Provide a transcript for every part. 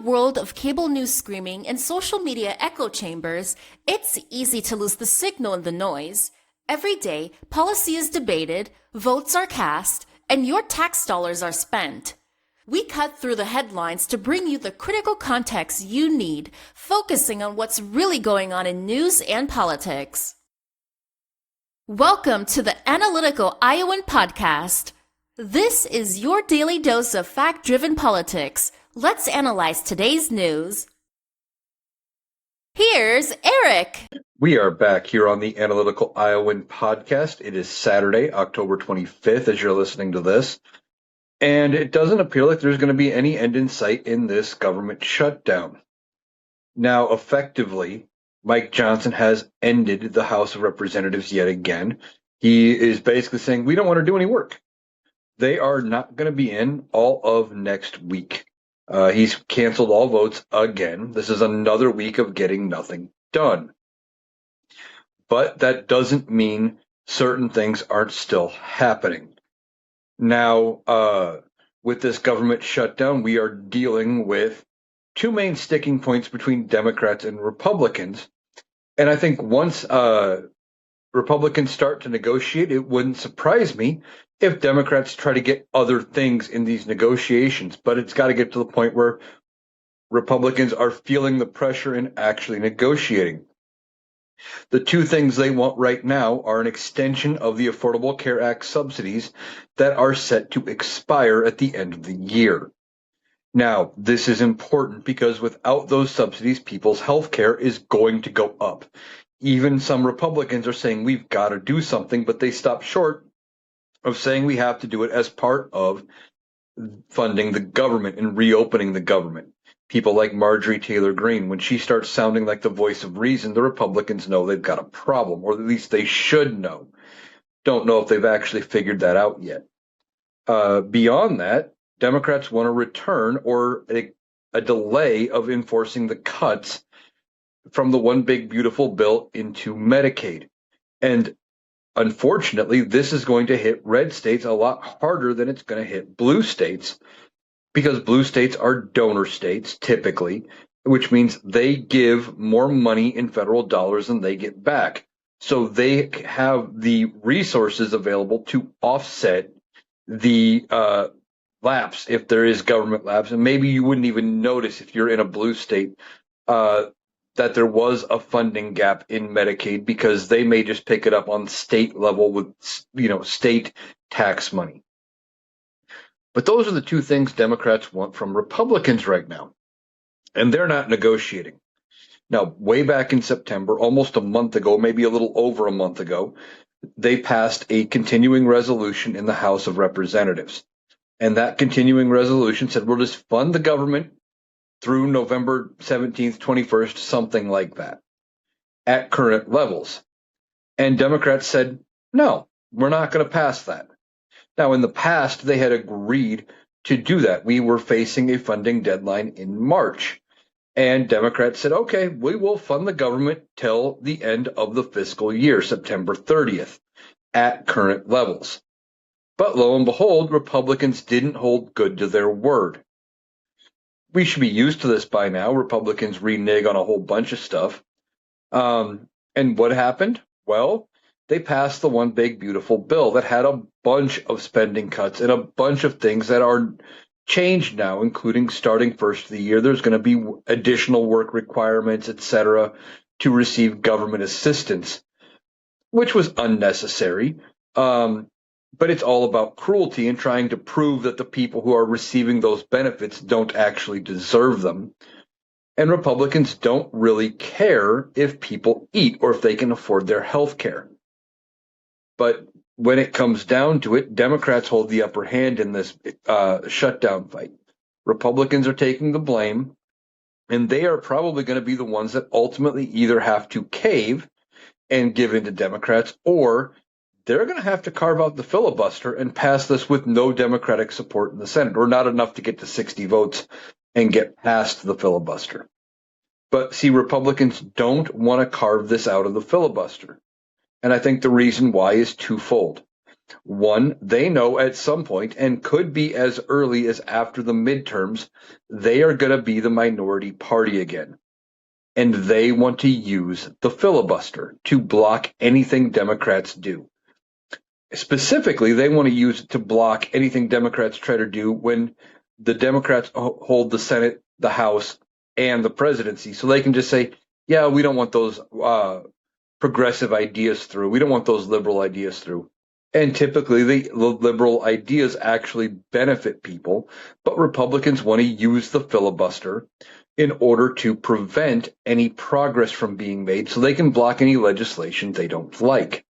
world of cable news screaming and social media echo chambers, it's easy to lose the signal in the noise. Every day, policy is debated, votes are cast, and your tax dollars are spent. We cut through the headlines to bring you the critical context you need, focusing on what's really going on in news and politics. Welcome to the Analytical Iowan Podcast. This is your daily dose of fact-driven politics. Let's analyze today's news. Here's Eric. We are back here on the Analytical Iowan Podcast. It is Saturday, October 25th, as you're listening to this. And it doesn't appear like there's going to be any end in sight in this government shutdown. Now, effectively, Mike Johnson has ended the House of Representatives yet again. He is basically saying, we don't want to do any work. They are not going to be in all of next week. He's canceled all votes again. This is another week of getting nothing done. But that doesn't mean certain things aren't still happening. Now, with this government shutdown, we are dealing with two main sticking points between Democrats and Republicans. And I think once Republicans start to negotiate, it wouldn't surprise me if Democrats try to get other things in these negotiations. But it's got to get to the point where Republicans are feeling the pressure and actually negotiating. The two things they want right now are an extension of the Affordable Care Act subsidies that are set to expire at the end of the year. Now, this is important because without those subsidies, people's health care is going to go up. Even some Republicans are saying we've got to do something, but they stop short of saying we have to do it as part of funding the government and reopening the government. People like Marjorie Taylor Greene, when she starts sounding like the voice of reason, the Republicans know they've got a problem, or at least they should know. Don't know if they've actually figured that out yet. Beyond that, Democrats want to return or a delay of enforcing the cuts from the One Big Beautiful Bill into Medicaid. And unfortunately, this is going to hit red states a lot harder than it's going to hit blue states, because blue states are donor states typically, which means they give more money in federal dollars than they get back. So they have the resources available to offset the lapse if there is government lapse. And maybe you wouldn't even notice if you're in a blue state that there was a funding gap in Medicaid, because they may just pick it up on state level with, state tax money. But those are the two things Democrats want from Republicans right now, and they're not negotiating. Now, way back in September, almost a month ago, maybe a little over a month ago, they passed a continuing resolution in the House of Representatives. And that continuing resolution said we'll just fund the government through November 17th, 21st, something like that, at current levels. And Democrats said, no, we're not going to pass that. Now, in the past, they had agreed to do that. We were facing a funding deadline in March. And Democrats said, okay, we will fund the government till the end of the fiscal year, September 30th, at current levels. But lo and behold, Republicans didn't hold good to their word. We should be used to this by now. Republicans renege on a whole bunch of stuff. And what happened? Well, they passed the One Big Beautiful Bill that had a bunch of spending cuts and a bunch of things that are changed now, including starting first of the year. There's going to be additional work requirements, etc., to receive government assistance, which was unnecessary. But it's all about cruelty and trying to prove that the people who are receiving those benefits don't actually deserve them. And Republicans don't really care if people eat or if they can afford their health care. But when it comes down to it, Democrats hold the upper hand in this shutdown fight. Republicans are taking the blame, and they are probably going to be the ones that ultimately either have to cave and give in to Democrats, or they're going to have to carve out the filibuster and pass this with no Democratic support in the Senate, or not enough to get to 60 votes and get past the filibuster. But see, Republicans don't want to carve this out of the filibuster. And I think the reason why is twofold. One, they know at some point, and could be as early as after the midterms, they are going to be the minority party again. And they want to use the filibuster to block anything Democrats do. Specifically, they want to use it to block anything Democrats try to do when the Democrats hold the Senate, the House, and the presidency. So they can just say, yeah, we don't want those progressive ideas through. We don't want those liberal ideas through. And typically, the liberal ideas actually benefit people, but Republicans want to use the filibuster in order to prevent any progress from being made so they can block any legislation they don't like.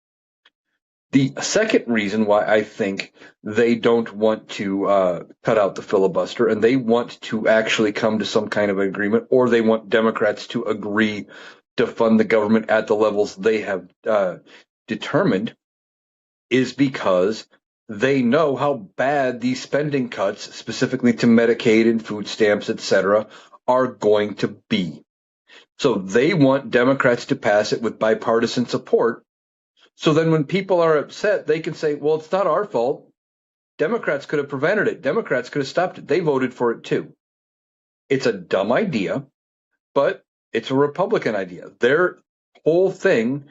The second reason why I think they don't want to cut out the filibuster and they want to actually come to some kind of agreement, or they want Democrats to agree to fund the government at the levels they have determined, is because they know how bad these spending cuts, specifically to Medicaid and food stamps, etc., are going to be. So they want Democrats to pass it with bipartisan support. So then when people are upset, they can say, well, it's not our fault. Democrats could have prevented it. Democrats could have stopped it. They voted for it too. It's a dumb idea, but it's a Republican idea. Their whole thing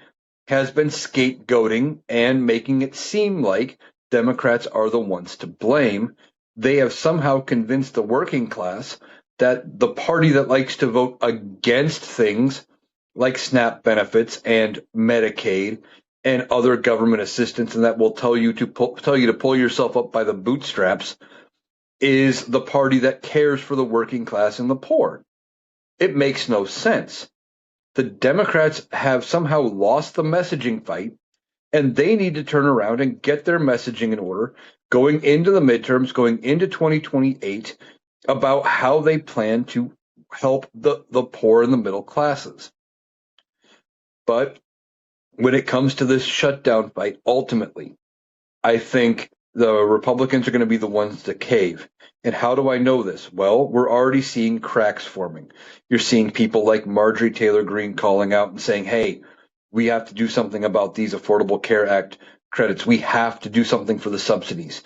has been scapegoating and making it seem like Democrats are the ones to blame. They have somehow convinced the working class that the party that likes to vote against things like SNAP benefits and Medicaid and other government assistance, and that will tell you to pull yourself up by the bootstraps, is the party that cares for the working class and the poor. It makes no sense. The Democrats have somehow lost the messaging fight, and they need to turn around and get their messaging in order going into the midterms, going into 2028, about how they plan to help the poor and the middle classes. But when it comes to this shutdown fight, ultimately, I think the Republicans are going to be the ones to cave. And how do I know this? Well, we're already seeing cracks forming. You're seeing people like Marjorie Taylor Greene calling out and saying, hey, we have to do something about these Affordable Care Act credits. We have to do something for the subsidies.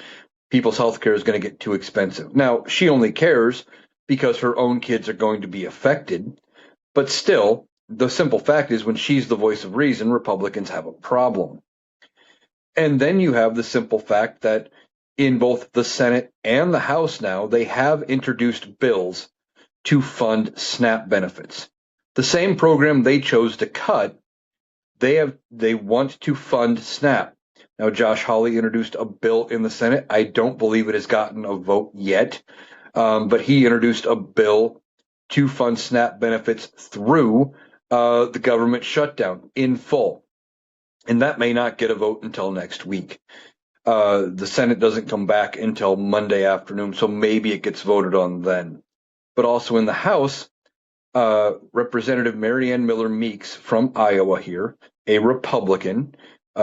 People's health care is going to get too expensive. Now, she only cares because her own kids are going to be affected. But still, the simple fact is when she's the voice of reason, Republicans have a problem. And then you have the simple fact that in both the Senate and the House now, they have introduced bills to fund SNAP benefits. The same program they chose to cut, they want to fund SNAP. Now, Josh Hawley introduced a bill in the Senate. I don't believe it has gotten a vote yet, but he introduced a bill to fund SNAP benefits through the government shutdown in full. And that may not get a vote until next week. The Senate doesn't come back until Monday afternoon, so maybe it gets voted on then. But also in the House, Representative Marianne Miller Meeks from Iowa here, a Republican.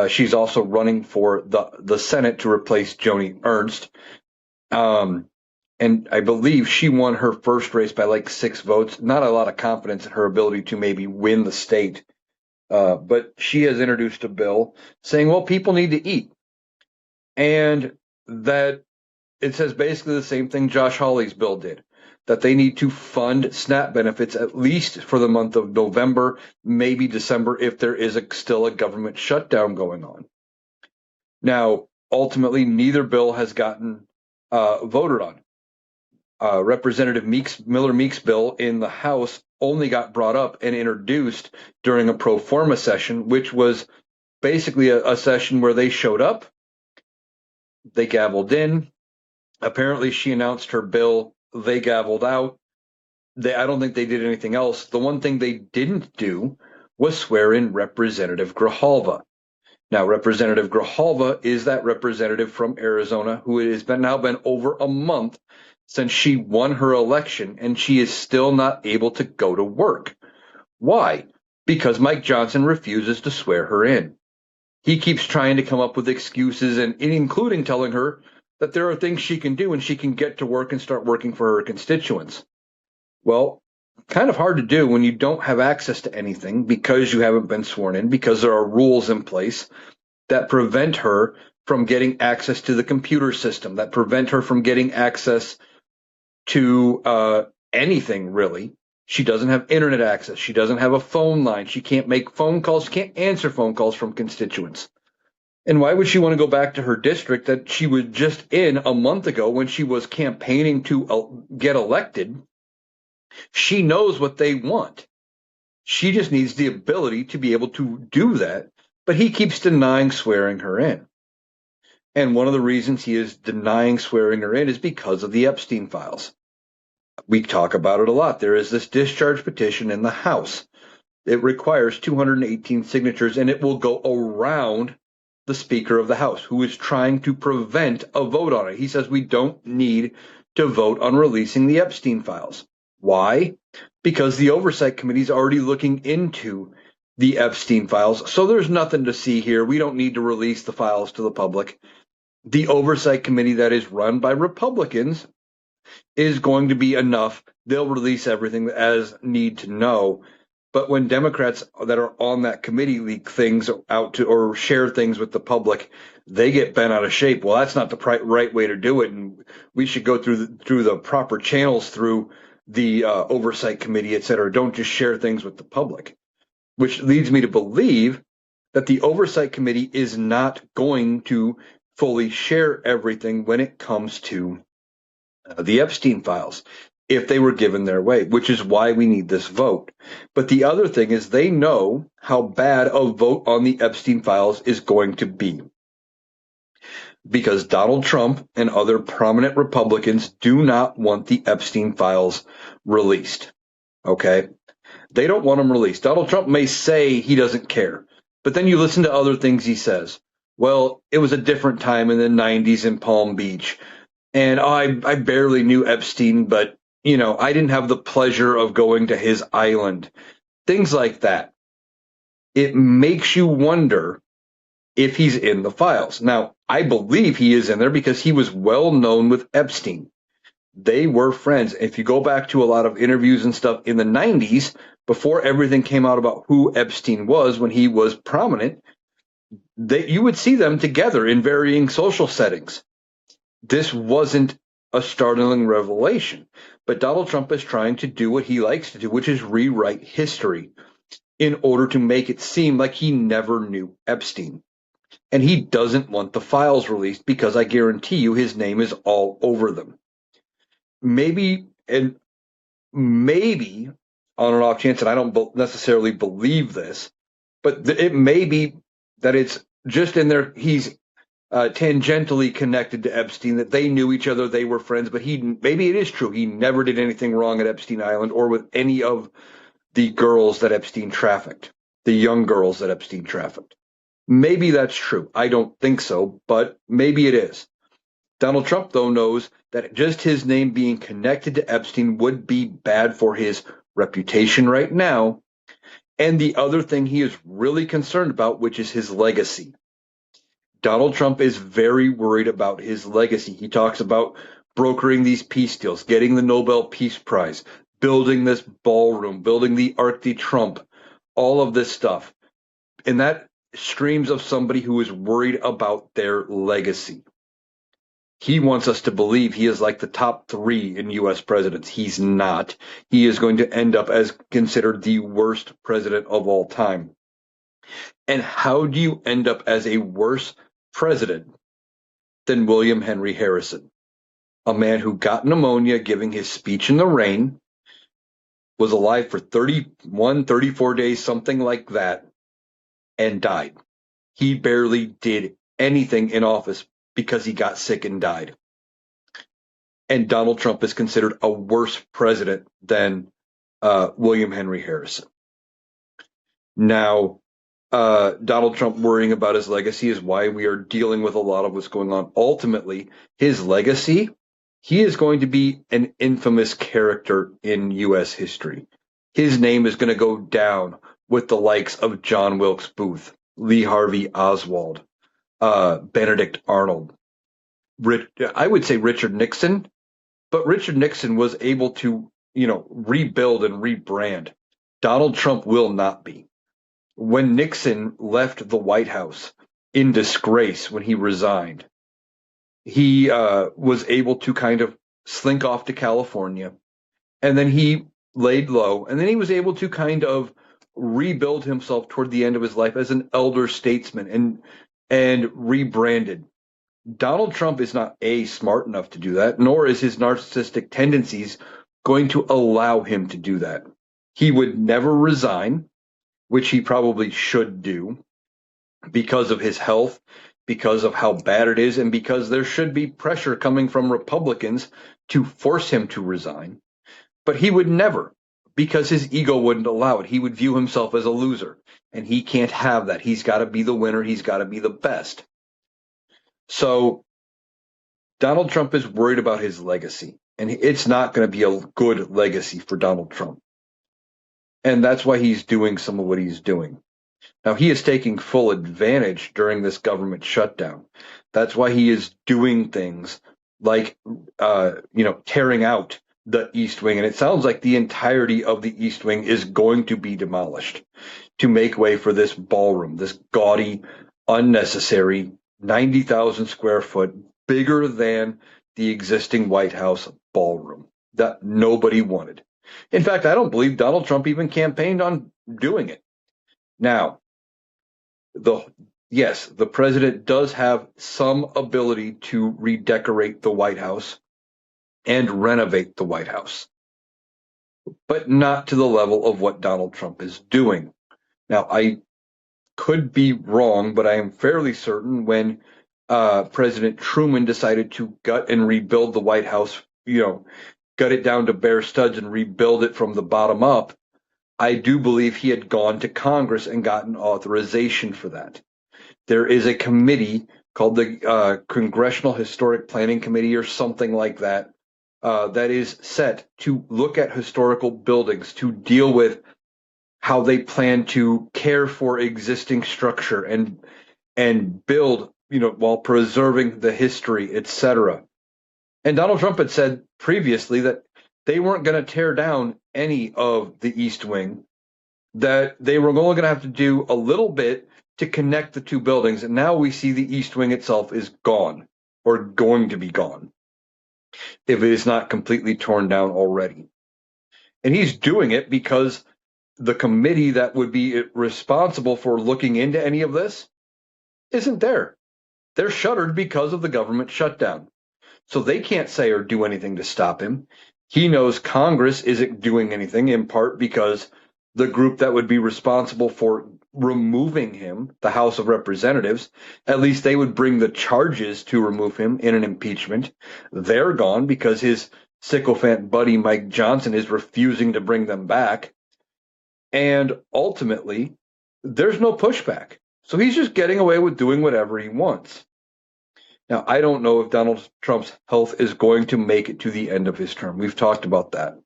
She's also running for the Senate to replace Joni Ernst. And I believe she won her first race by like 6 votes. Not a lot of confidence in her ability to maybe win the state. But she has introduced a bill saying, well, people need to eat. And that it says basically the same thing Josh Hawley's bill did, that they need to fund SNAP benefits at least for the month of November, maybe December, if there is still a government shutdown going on. Now, ultimately, neither bill has gotten voted on. Representative Miller Meeks' bill in the House only got brought up and introduced during a pro forma session, which was basically a session where they showed up, they gavelled in. Apparently, she announced her bill, they gavelled out. I don't think they did anything else. The one thing they didn't do was swear in Representative Grijalva. Now, Representative Grijalva is that representative from Arizona who it has now been over a month since she won her election, and she is still not able to go to work. Why? Because Mike Johnson refuses to swear her in. He keeps trying to come up with excuses, and including telling her that there are things she can do and she can get to work and start working for her constituents. Well, kind of hard to do when you don't have access to anything because you haven't been sworn in, because there are rules in place that prevent her from getting access to the computer system, that prevent her from getting access to anything, really. She doesn't have internet access. She doesn't have a phone line. She can't make phone calls. She can't answer phone calls from constituents. And why would she want to go back to her district that she was just in a month ago when she was campaigning to get elected? She knows what they want. She just needs the ability to be able to do that. But he keeps denying swearing her in. And one of the reasons he is denying swearing her in is because of the Epstein files. We talk about it a lot. There is this discharge petition in the House. It requires 218 signatures, and it will go around the Speaker of the House, who is trying to prevent a vote on it. He says we don't need to vote on releasing the Epstein files. Why? Because the Oversight Committee is already looking into the Epstein files, so there's nothing to see here. We don't need to release the files to the public. The Oversight Committee that is run by Republicans is going to be enough. They'll release everything as need to know. But when Democrats that are on that committee leak things out to or share things with the public, they get bent out of shape. Well, that's not the right way to do it, and we should go through the proper channels through the Oversight Committee, et cetera. Don't just share things with the public, which leads me to believe that the Oversight Committee is not going to fully share everything when it comes to the Epstein files, if they were given their way, which is why we need this vote. But the other thing is they know how bad a vote on the Epstein files is going to be. Because Donald Trump and other prominent Republicans do not want the Epstein files released. Okay? They don't want them released. Donald Trump may say he doesn't care, but then you listen to other things he says. Well, it was a different time in the 90s in Palm Beach. And I barely knew Epstein, but, I didn't have the pleasure of going to his island. Things like that. It makes you wonder if he's in the files. Now, I believe he is in there because he was well known with Epstein. They were friends. If you go back to a lot of interviews and stuff in the 90s, before everything came out about who Epstein was when he was prominent, you would see them together in varying social settings. This wasn't a startling revelation, but Donald Trump is trying to do what he likes to do, which is rewrite history in order to make it seem like he never knew Epstein. And he doesn't want the files released because I guarantee you his name is all over them. Maybe on an off chance, and I don't necessarily believe this, but it may be that it's just in there. He's tangentially connected to Epstein, that they knew each other, they were friends, but maybe it is true. He never did anything wrong at Epstein Island or with any of the girls that Epstein trafficked, the young girls that Epstein trafficked. Maybe that's true. I don't think so, but maybe it is. Donald Trump, though, knows that just his name being connected to Epstein would be bad for his reputation right now. And the other thing he is really concerned about, which is his legacy. Donald Trump is very worried about his legacy. He talks about brokering these peace deals, getting the Nobel Peace Prize, building this ballroom, building the Arc de Trump, all of this stuff. And that screams of somebody who is worried about their legacy. He wants us to believe he is like the top 3 in U.S. presidents. He's not. He is going to end up as considered the worst president of all time. And how do you end up as a worse president than William Henry Harrison, a man who got pneumonia giving his speech in the rain, was alive for 31, 34 days, something like that, and died. He barely did anything in office because he got sick and died. And Donald Trump is considered a worse president than William Henry Harrison. Now, Donald Trump worrying about his legacy is why we are dealing with a lot of what's going on. Ultimately, his legacy, he is going to be an infamous character in U.S. history. His name is going to go down with the likes of John Wilkes Booth, Lee Harvey Oswald, Benedict Arnold. I would say Richard Nixon, but Richard Nixon was able to, rebuild and rebrand. Donald Trump will not be. When Nixon left the White House in disgrace when he resigned. He was able to kind of slink off to California, and then he laid low, and then he was able to kind of rebuild himself toward the end of his life as an elder statesman and rebranded. Donald Trump is not smart enough to do that, nor is his narcissistic tendencies going to allow him to do that. He would never resign, which he probably should do because of his health, because of how bad it is, and because there should be pressure coming from Republicans to force him to resign. But he would never, because his ego wouldn't allow it. He would view himself as a loser, and he can't have that. He's got to be the winner. He's got to be the best. So Donald Trump is worried about his legacy, and it's not going to be a good legacy for Donald Trump. And that's why he's doing some of what he's doing. Now, he is taking full advantage during this government shutdown. That's why he is doing things like, tearing out the East Wing. And it sounds like the entirety of the East Wing is going to be demolished to make way for this ballroom, this gaudy, unnecessary, 90,000 square foot, bigger than the existing White House ballroom that nobody wanted. In fact, I don't believe Donald Trump even campaigned on doing it. Now, yes, the president does have some ability to redecorate the White House and renovate the White House, but not to the level of what Donald Trump is doing. Now, I could be wrong, but I am fairly certain when President Truman decided to gut and rebuild the White House, gut it down to bare studs and rebuild it from the bottom up, I do believe he had gone to Congress and gotten authorization for that. There is a committee called the Congressional Historic Planning Committee or something like that, that is set to look at historical buildings, to deal with how they plan to care for existing structure and build, while preserving the history, etc. And Donald Trump had said previously that they weren't going to tear down any of the East Wing, that they were only going to have to do a little bit to connect the two buildings. And now we see the East Wing itself is gone, or going to be gone, if it is not completely torn down already. And he's doing it because the committee that would be responsible for looking into any of this isn't there. They're shuttered because of the government shutdown. So they can't say or do anything to stop him. He knows Congress isn't doing anything, in part because the group that would be responsible for removing him, the House of Representatives, at least they would bring the charges to remove him in an impeachment. They're gone because his sycophant buddy Mike Johnson is refusing to bring them back. And ultimately, there's no pushback. So he's just getting away with doing whatever he wants. Now, I don't know if Donald Trump's health is going to make it to the end of his term. We've talked about that.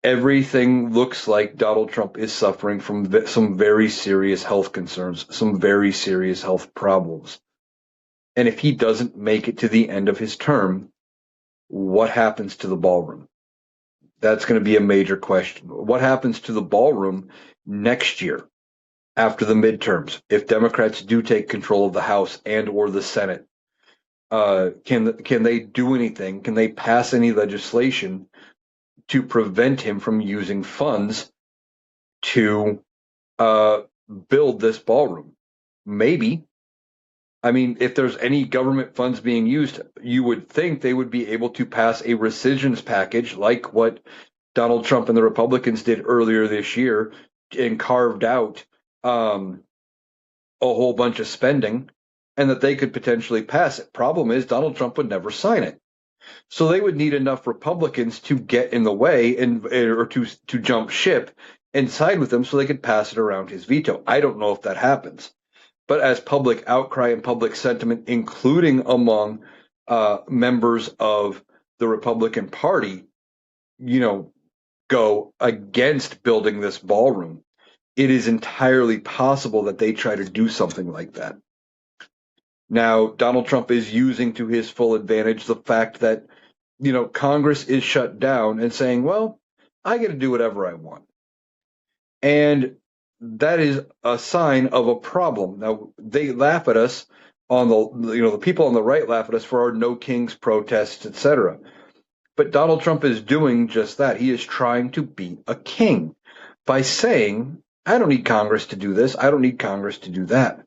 Everything looks like Donald Trump is suffering from some very serious health concerns, some very serious health problems. And if he doesn't make it to the end of his term, what happens to the ballroom? That's going to be a major question. What happens to the ballroom next year after the midterms if Democrats do take control of the House and or the Senate? Can they do anything? Can they pass any legislation to prevent him from using funds to build this ballroom? Maybe. I mean, if there's any government funds being used, you would think they would be able to pass a rescissions package like what Donald Trump and the Republicans did earlier this year and carved out a whole bunch of spending, and that they could potentially pass it. Problem is, Donald Trump would never sign it. So they would need enough Republicans to get in the way or to jump ship and side with him so they could pass it around his veto. I don't know if that happens. But as public outcry and public sentiment, including among members of the Republican Party, go against building this ballroom, it is entirely possible that they try to do something like that. Now, Donald Trump is using to his full advantage the fact that, Congress is shut down and saying, well, I get to do whatever I want. And that is a sign of a problem. Now they laugh at us on the people on the right laugh at us for our no kings protests, etc. But Donald Trump is doing just that. He is trying to be a king by saying, I don't need Congress to do this. I don't need Congress to do that.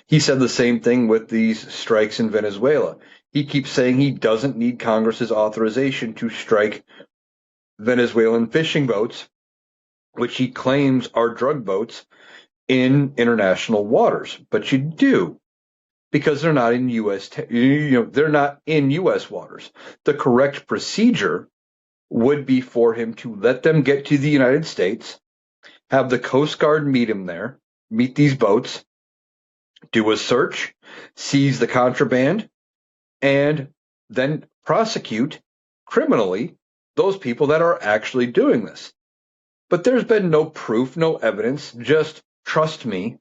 He said the same thing with these strikes in Venezuela. He keeps saying he doesn't need Congress's authorization to strike Venezuelan fishing boats, which he claims are drug boats, in international waters. But you do, because they're not in they're not in U.S. waters. The correct procedure would be for him to let them get to the United States, have the Coast Guard meet him there, meet these boats, do a search, seize the contraband, and then prosecute criminally those people that are actually doing this. But there's been no proof, no evidence, just trust me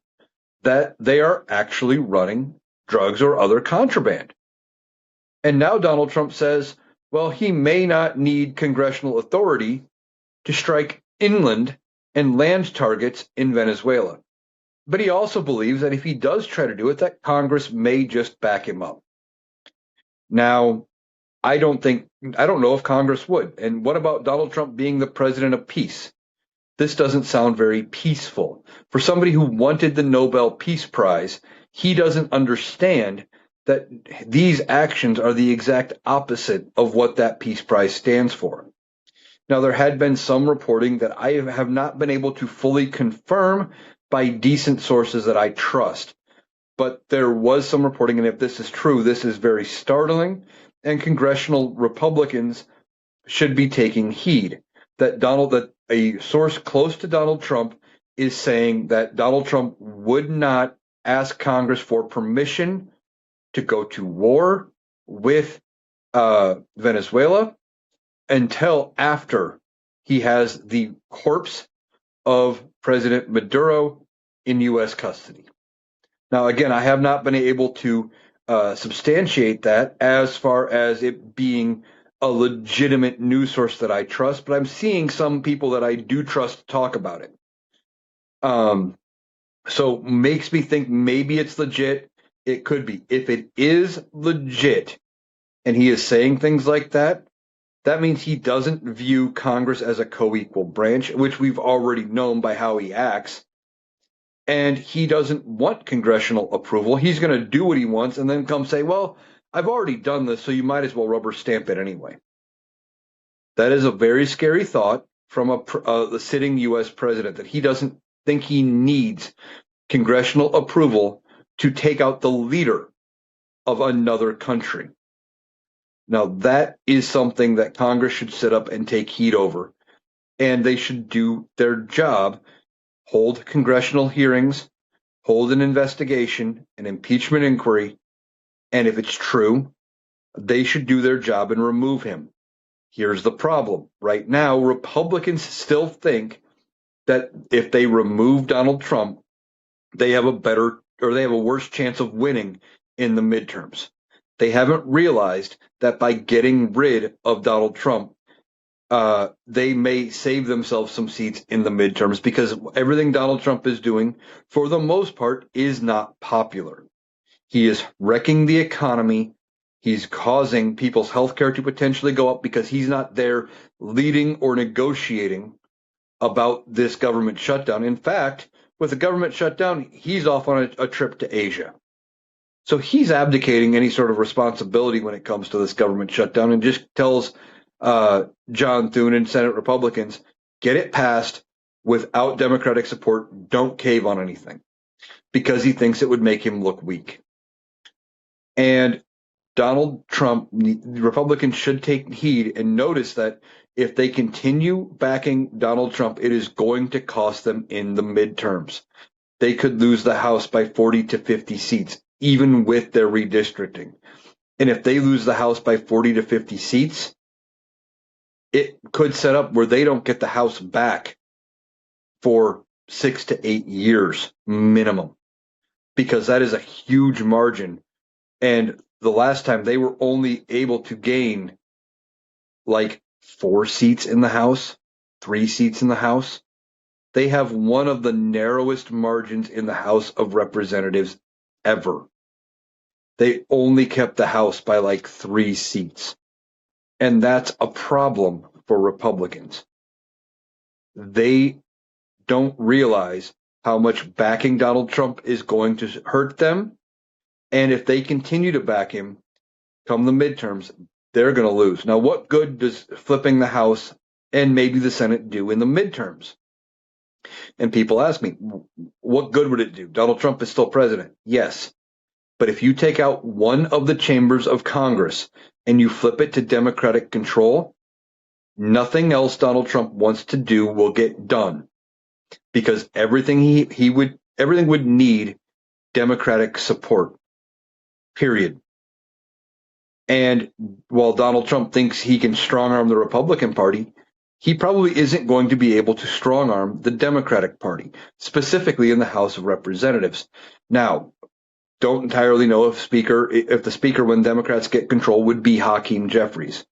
that they are actually running drugs or other contraband. And now Donald Trump says, well, he may not need congressional authority to strike inland and land targets in Venezuela. But he also believes that if he does try to do it, that Congress may just back him up. Now, I don't know if Congress would. And what about Donald Trump being the president of peace? This doesn't sound very peaceful. For somebody who wanted the Nobel Peace Prize, he doesn't understand that these actions are the exact opposite of what that Peace Prize stands for. Now, there had been some reporting that I have not been able to fully confirm by decent sources that I trust. But there was some reporting, and if this is true, this is very startling, and congressional Republicans should be taking heed that a source close to Donald Trump is saying that Donald Trump would not ask Congress for permission to go to war with Venezuela until after he has the corpse of President Maduro in U.S. custody. Now, again, I have not been able to substantiate that as far as it being a legitimate news source that I trust, but I'm seeing some people that I do trust talk about it. So makes me think maybe it's legit. It could be. If it is legit and he is saying things like that, that means he doesn't view Congress as a co-equal branch, which we've already known by how he acts. And he doesn't want congressional approval. He's going to do what he wants and then come say, well, I've already done this, so you might as well rubber stamp it anyway. That is a very scary thought from the sitting U.S. president, that he doesn't think he needs congressional approval to take out the leader of another country. Now, that is something that Congress should sit up and take heed over, and they should do their job, hold congressional hearings, hold an investigation, an impeachment inquiry, and if it's true, they should do their job and remove him. Here's the problem. Right now, Republicans still think that if they remove Donald Trump, they have a worse chance of winning in the midterms. They haven't realized that by getting rid of Donald Trump, they may save themselves some seats in the midterms, because everything Donald Trump is doing, for the most part, is not popular. He is wrecking the economy. He's causing people's health care to potentially go up because he's not there leading or negotiating about this government shutdown. In fact, with the government shutdown, he's off on a trip to Asia. So he's abdicating any sort of responsibility when it comes to this government shutdown, and just tells John Thune and Senate Republicans, get it passed without Democratic support. Don't cave on anything, because he thinks it would make him look weak. And Donald Trump, Republicans should take heed and notice that if they continue backing Donald Trump, it is going to cost them in the midterms. They could lose the House by 40 to 50 seats, even with their redistricting. And if they lose the House by 40 to 50 seats, it could set up where they don't get the House back for 6 to 8 years minimum, because that is a huge margin. And the last time they were only able to gain like 4 seats in the House, 3 seats in the House. They have one of the narrowest margins in the House of Representatives ever. They only kept the House by like 3 seats. And that's a problem for Republicans. They don't realize how much backing Donald Trump is going to hurt them. And if they continue to back him come the midterms, they're going to lose. Now, what good does flipping the House and maybe the Senate do in the midterms? And people ask me, what good would it do? Donald Trump is still president. Yes. But if you take out one of the chambers of Congress and you flip it to Democratic control, nothing else Donald Trump wants to do will get done, because everything would need Democratic support. Period. And while Donald Trump thinks he can strong arm the Republican Party, he probably isn't going to be able to strong arm the Democratic Party, specifically in the House of Representatives. Now, don't entirely know if the speaker, when Democrats get control, would be Hakeem Jeffries.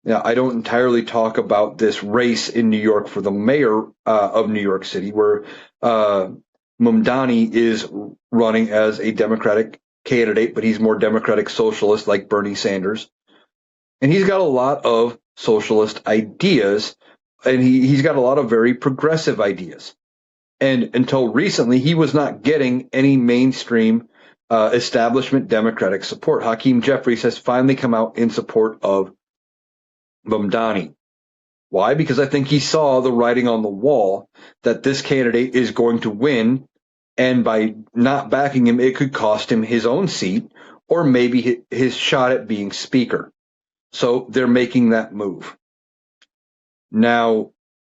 Now, I don't entirely talk about this race in New York for the mayor of New York City, where Mamdani is running as a Democratic candidate, but he's more Democratic socialist like Bernie Sanders. And he's got a lot of socialist ideas, and he's got a lot of very progressive ideas. And until recently, he was not getting any mainstream establishment Democratic support. Hakeem Jeffries has finally come out in support of Mamdani. Why? Because I think he saw the writing on the wall that this candidate is going to win, and by not backing him, it could cost him his own seat or maybe his shot at being speaker. So they're making that move. Now,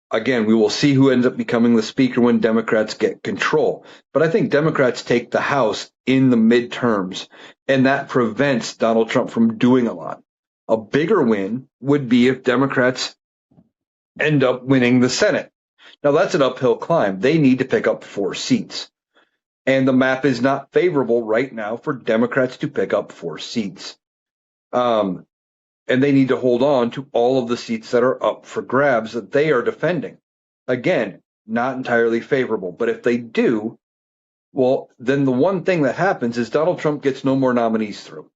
again, we will see who ends up becoming the speaker when Democrats get control. But I think Democrats take the House in the midterms, and that prevents Donald Trump from doing a lot. A bigger win would be if Democrats end up winning the Senate. Now, that's an uphill climb. They need to pick up 4 seats. And the map is not favorable right now for Democrats to pick up 4 seats. And they need to hold on to all of the seats that are up for grabs that they are defending. Again, not entirely favorable. But if they do, well, then the one thing that happens is Donald Trump gets no more nominees through.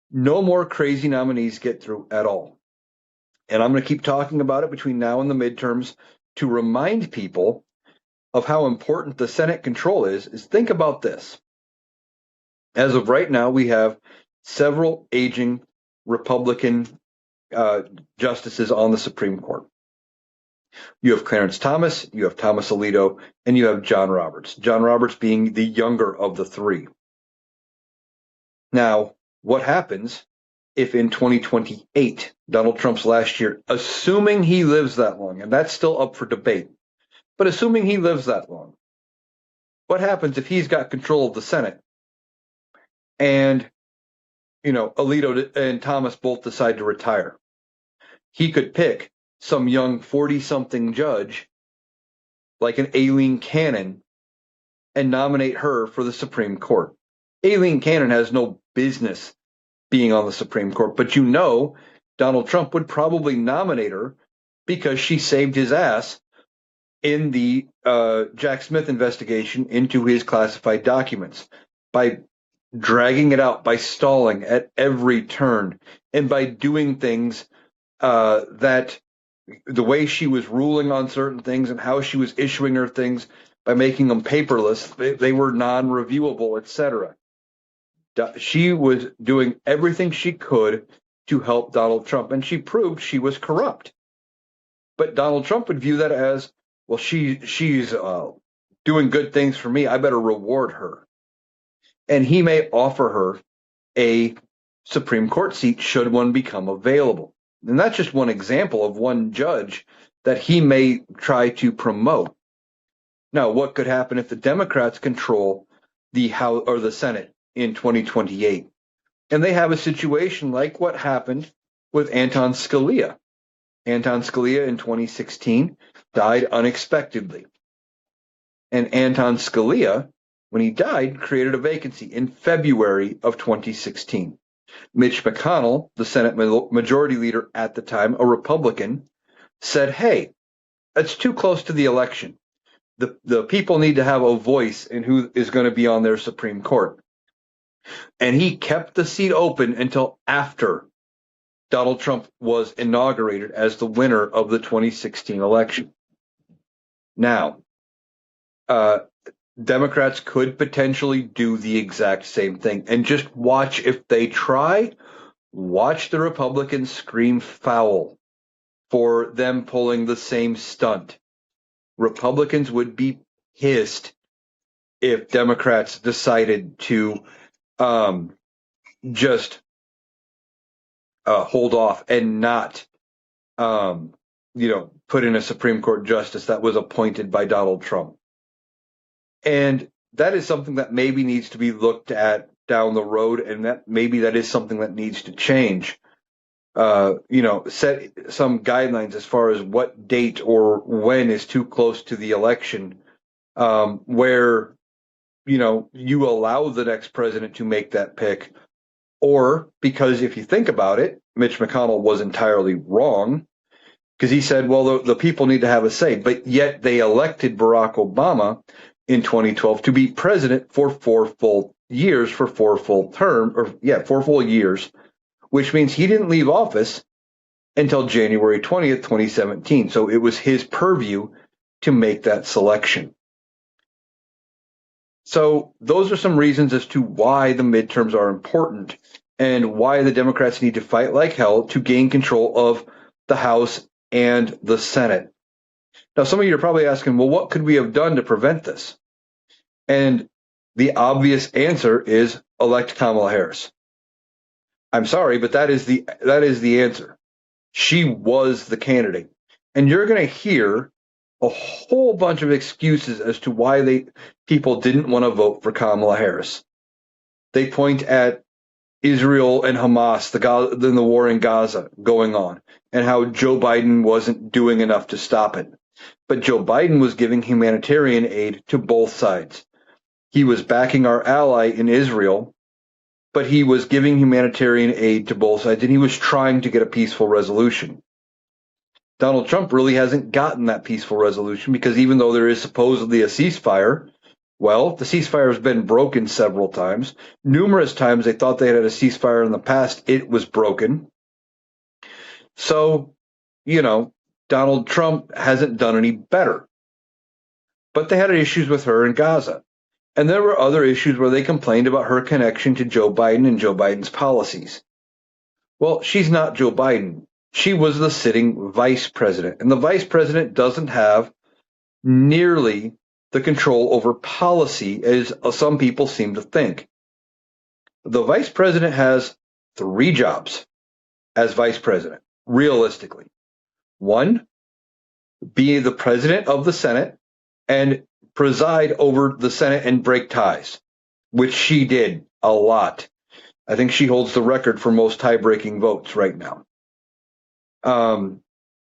No more crazy nominees get through at all. And I'm going to keep talking about it between now and the midterms to remind people of how important the Senate control is think about this. As of right now, we have several aging Republican justices on the Supreme Court. You have Clarence Thomas, you have Thomas Alito, and you have John Roberts. John Roberts being the younger of the 3. Now, what happens if in 2028, Donald Trump's last year, assuming he lives that long, and that's still up for debate, but assuming he lives that long, what happens if he's got control of the Senate and, Alito and Thomas both decide to retire? He could pick some young 40-something judge like an Aileen Cannon and nominate her for the Supreme Court. Aileen Cannon has no business being on the Supreme Court, but Donald Trump would probably nominate her because she saved his ass in the Jack Smith investigation into his classified documents by dragging it out, by stalling at every turn, and by doing things that the way she was ruling on certain things and how she was issuing her things by making them paperless, they were non-reviewable, etc. She was doing everything she could to help Donald Trump, and she proved she was corrupt. But Donald Trump would view that as, well, she's doing good things for me. I better reward her. And he may offer her a Supreme Court seat should one become available. And that's just one example of one judge that he may try to promote. Now, what could happen if the Democrats control the House or the Senate in 2028? And they have a situation like what happened with Anton Scalia. Anton Scalia in 2016 died unexpectedly. And Anton Scalia, when he died, created a vacancy in February of 2016. Mitch McConnell, the Senate majority leader at the time, a Republican, said, hey, That's too close to the election. The people need to have a voice in who is going to be on their Supreme Court. And he kept the seat open until after Donald Trump was inaugurated as the winner of the 2016 election. Now, Democrats could potentially do the exact same thing. And just watch if they try, watch the Republicans scream foul for them pulling the same stunt. Republicans would be pissed if Democrats decided to just hold off and not, put in a Supreme Court justice that was appointed by Donald Trump. And that is something that maybe needs to be looked at down the road, and that is something that needs to change. Set some guidelines as far as what date or when is too close to the election, where you allow the next president to make that pick. Or because if you think about it, Mitch McConnell was entirely wrong because he said, well, the people need to have a say, but yet they elected Barack Obama in 2012 to be president for 4 full years, for 4 full years, which means he didn't leave office until January 20th, 2017. So it was his purview to make that selection. So those are some reasons as to why the midterms are important and why the Democrats need to fight like hell to gain control of the House and the Senate. Now, some of you are probably asking, well, what could we have done to prevent this? And the obvious answer is elect Kamala Harris. I'm sorry, but that is the answer. She was the candidate. And you're going to hear a whole bunch of excuses as to why people didn't want to vote for Kamala Harris. They point at Israel and Hamas, the war in Gaza going on, and how Joe Biden wasn't doing enough to stop it. But Joe Biden was giving humanitarian aid to both sides. He was backing our ally in Israel, but he was giving humanitarian aid to both sides, and he was trying to get a peaceful resolution. Donald Trump really hasn't gotten that peaceful resolution because even though there is supposedly a ceasefire, well, the ceasefire has been broken several times. Numerous times they thought they had a ceasefire in the past. It was broken. So, Donald Trump hasn't done any better. But they had issues with her in Gaza. And there were other issues where they complained about her connection to Joe Biden and Joe Biden's policies. Well, she's not Joe Biden. She was the sitting vice president. And the vice president doesn't have nearly the control over policy as some people seem to think. The vice president has 3 jobs as vice president, realistically. 1, be the president of the Senate and preside over the Senate and break ties, which she did a lot. I think she holds the record for most tie-breaking votes right now.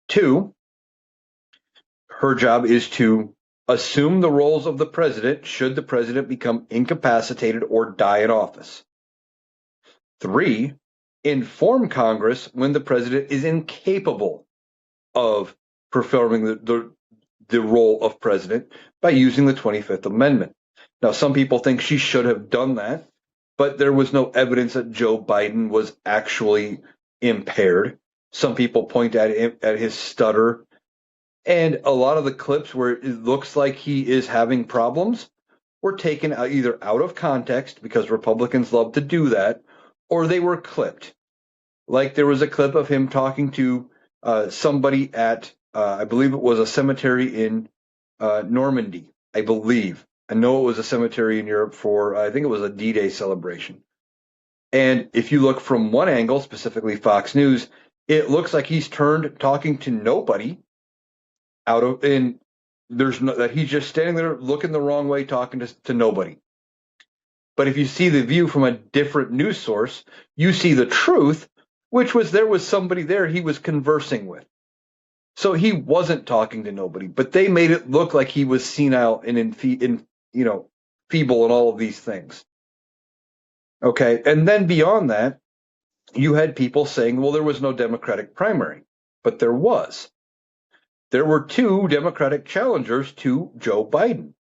2, her job is to assume the roles of the president should the president become incapacitated or die in office. 3, inform Congress when the president is incapable of performing the role of president by using the 25th Amendment. Now, some people think she should have done that, but there was no evidence that Joe Biden was actually impaired. Some people point at his stutter. And a lot of the clips where it looks like he is having problems were taken either out of context, because Republicans love to do that, or they were clipped. Like there was a clip of him talking to somebody at, I believe it was a cemetery in Normandy, I believe. I know it was a cemetery in Europe for, I think it was a D-Day celebration. And if you look from one angle, specifically Fox News, it looks like he's turned talking to nobody that he's just standing there looking the wrong way, talking to nobody. But if you see the view from a different news source, you see the truth, which was there was somebody there he was conversing with. So he wasn't talking to nobody, but they made it look like he was senile and feeble and all of these things. Okay, and then beyond that, you had people saying, well, there was no Democratic primary, but there was. there were two Democratic challengers to Joe Biden.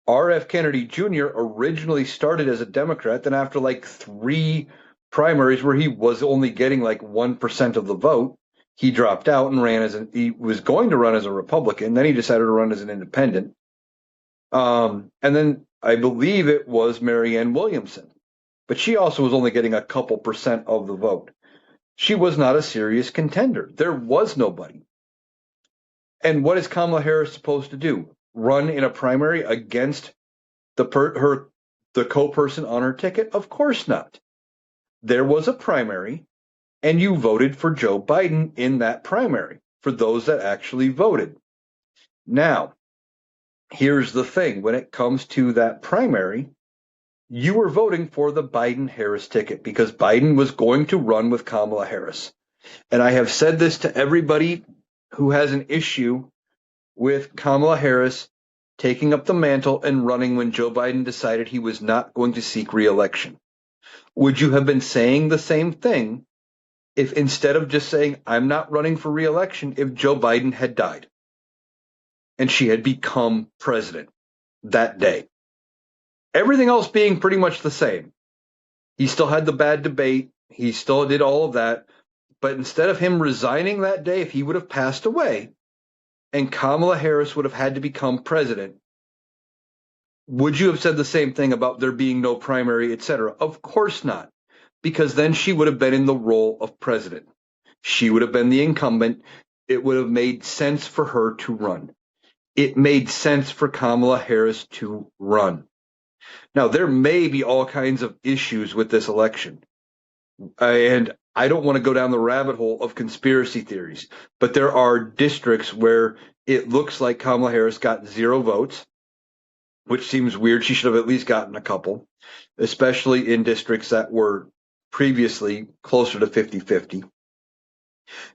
R.F. Kennedy Jr. originally started as a Democrat, then after like 3 primaries where he was only getting like 1% of the vote, he dropped out and he was going to run as a Republican. Then he decided to run as an independent. And then I believe it was Marianne Williamson, but she also was only getting a couple percent of the vote. She was not a serious contender. There was nobody. And what is Kamala Harris supposed to do? Run in a primary against the co-person on her ticket? Of course not. There was a primary, and you voted for Joe Biden in that primary, for those that actually voted. Now, here's the thing. When it comes to that primary, you were voting for the Biden-Harris ticket because Biden was going to run with Kamala Harris. And I have said this to everybody who has an issue with Kamala Harris taking up the mantle and running when Joe Biden decided he was not going to seek re-election. Would you have been saying the same thing if instead of just saying, I'm not running for re-election, if Joe Biden had died and she had become president that day? Everything else being pretty much the same. He still had the bad debate. He still did all of that. But instead of him resigning that day, if he would have passed away and Kamala Harris would have had to become president, would you have said the same thing about there being no primary, etc.? Of course not, because then she would have been in the role of president. She would have been the incumbent. It would have made sense for her to run. It made sense for Kamala Harris to run. Now, there may be all kinds of issues with this election, and I don't want to go down the rabbit hole of conspiracy theories, but there are districts where it looks like Kamala Harris got 0 votes, which seems weird. She should have at least gotten a couple, especially in districts that were previously closer to 50-50.